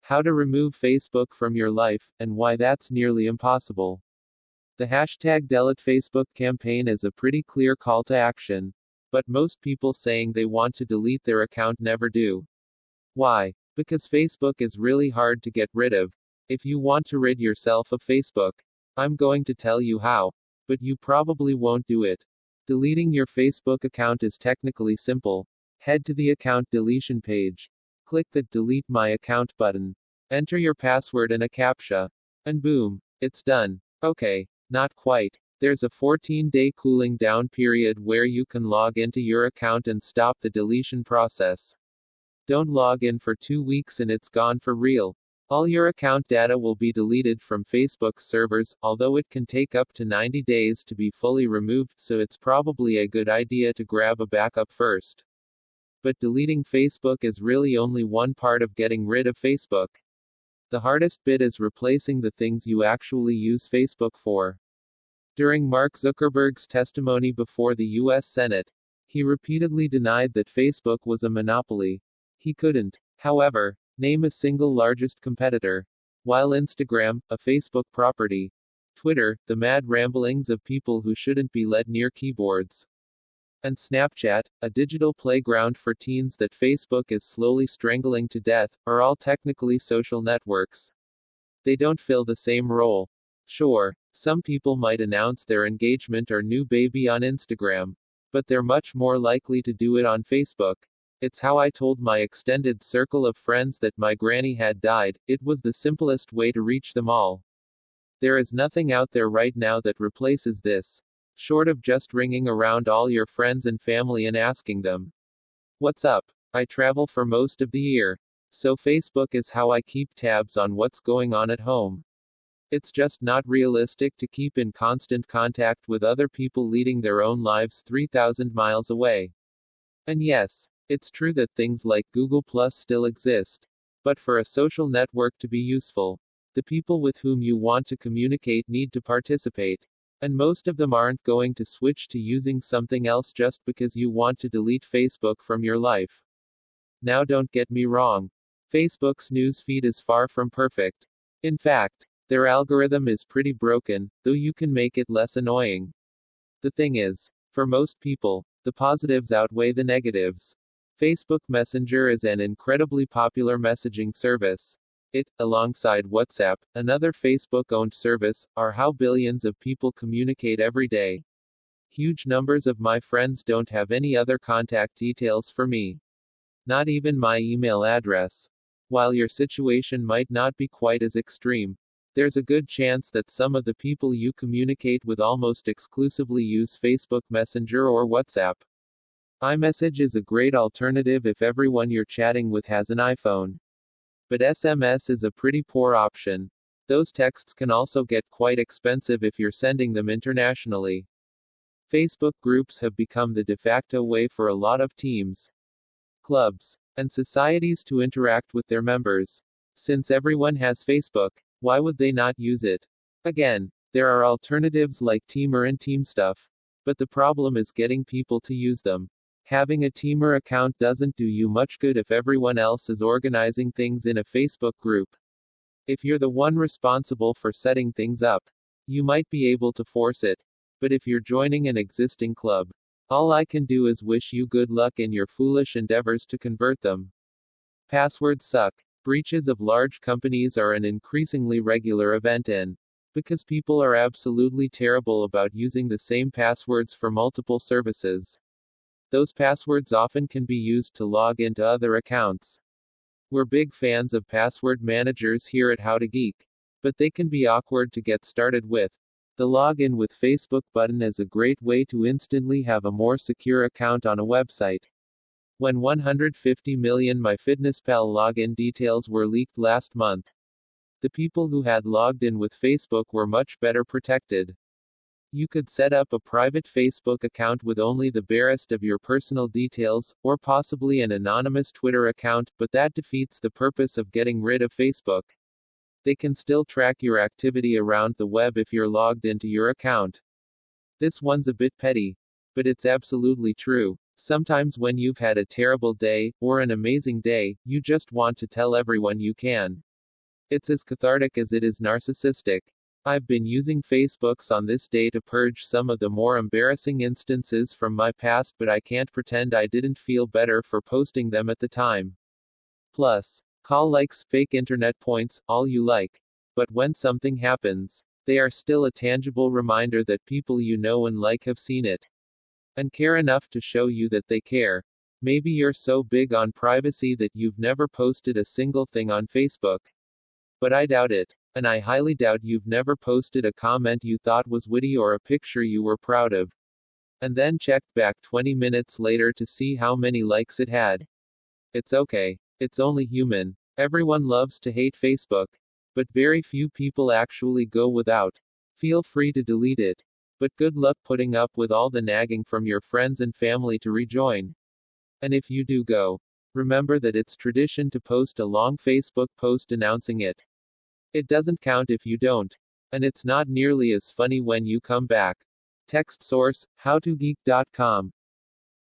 How to remove Facebook from your life, and why that's nearly impossible. The hashtag Delete Facebook campaign is a pretty clear call to action. But most people saying they want to delete their account never do. Why? Because Facebook is really hard to get rid of. If you want to rid yourself of Facebook, I'm going to tell you how. But you probably won't do it. Deleting your Facebook account is technically simple. Head to the account deletion page. Click the Delete My Account button. Enter your password and a CAPTCHA. And boom, it's done. Okay, not quite. There's a 14-day cooling down period where you can log into your account and stop the deletion process. Don't log in for 2 weeks and it's gone for real. All your account data will be deleted from Facebook's servers, although it can take up to 90 days to be fully removed, so it's probably a good idea to grab a backup first. But deleting Facebook is really only one part of getting rid of Facebook. The hardest bit is replacing the things you actually use Facebook for. During Mark Zuckerberg's testimony before the U.S. Senate, he repeatedly denied that Facebook was a monopoly. He couldn't, however, name a single largest competitor. While Instagram, a Facebook property, Twitter, the mad ramblings of people who shouldn't be led near keyboards, and Snapchat, a digital playground for teens that Facebook is slowly strangling to death, are all technically social networks. They don't fill the same role. Sure, some people might announce their engagement or new baby on Instagram, but they're much more likely to do it on Facebook. It's how I told my extended circle of friends that my granny had died. It was the simplest way to reach them all. There is nothing out there right now that replaces this. Short of just ringing around all your friends and family and asking them, "What's up?" I travel for most of the year. So Facebook is how I keep tabs on what's going on at home. It's just not realistic to keep in constant contact with other people leading their own lives 3,000 miles away. And yes, it's true that things like Google Plus still exist. But for a social network to be useful, the people with whom you want to communicate need to participate. And most of them aren't going to switch to using something else just because you want to delete Facebook from your life. Now don't get me wrong. Facebook's newsfeed is far from perfect. In fact, their algorithm is pretty broken, though you can make it less annoying. The thing is, for most people, the positives outweigh the negatives. Facebook Messenger is an incredibly popular messaging service. It, alongside WhatsApp, another Facebook-owned service, are how billions of people communicate every day. Huge numbers of my friends don't have any other contact details for me. Not even my email address. While your situation might not be quite as extreme, there's a good chance that some of the people you communicate with almost exclusively use Facebook Messenger or WhatsApp. iMessage is a great alternative if everyone you're chatting with has an iPhone. But SMS is a pretty poor option. Those texts can also get quite expensive if you're sending them internationally. Facebook groups have become the de facto way for a lot of teams, clubs, and societies to interact with their members. Since everyone has Facebook, why would they not use it? Again, there are alternatives like Teamer and TeamStuff. But the problem is getting people to use them. Having a Teamer account doesn't do you much good if everyone else is organizing things in a Facebook group. If you're the one responsible for setting things up, you might be able to force it. But if you're joining an existing club, all I can do is wish you good luck in your foolish endeavors to convert them. Passwords suck. Breaches of large companies are an increasingly regular event because people are absolutely terrible about using the same passwords for multiple services. Those passwords often can be used to log into other accounts. We're big fans of password managers here at How-To Geek, but they can be awkward to get started with. The Login with Facebook button is a great way to instantly have a more secure account on a website. When 150 million MyFitnessPal login details were leaked last month, the people who had logged in with Facebook were much better protected. You could set up a private Facebook account with only the barest of your personal details, or possibly an anonymous Twitter account, but that defeats the purpose of getting rid of Facebook. They can still track your activity around the web if you're logged into your account. This one's a bit petty, but it's absolutely true. Sometimes when you've had a terrible day, or an amazing day, you just want to tell everyone you can. It's as cathartic as it is narcissistic. I've been using Facebooks on this day to purge some of the more embarrassing instances from my past, but I can't pretend I didn't feel better for posting them at the time. Plus, call likes, fake internet points, all you like. But when something happens, they are still a tangible reminder that people you know and like have seen it and care enough to show you that they care. Maybe you're so big on privacy that you've never posted a single thing on Facebook. But I doubt it. And I highly doubt you've never posted a comment you thought was witty or a picture you were proud of, and then checked back 20 minutes later to see how many likes it had. It's okay. It's only human. Everyone loves to hate Facebook. But very few people actually go without. Feel free to delete it. But good luck putting up with all the nagging from your friends and family to rejoin. And if you do go, remember that it's tradition to post a long Facebook post announcing it. It doesn't count if you don't. And it's not nearly as funny when you come back. Text source, howtogeek.com.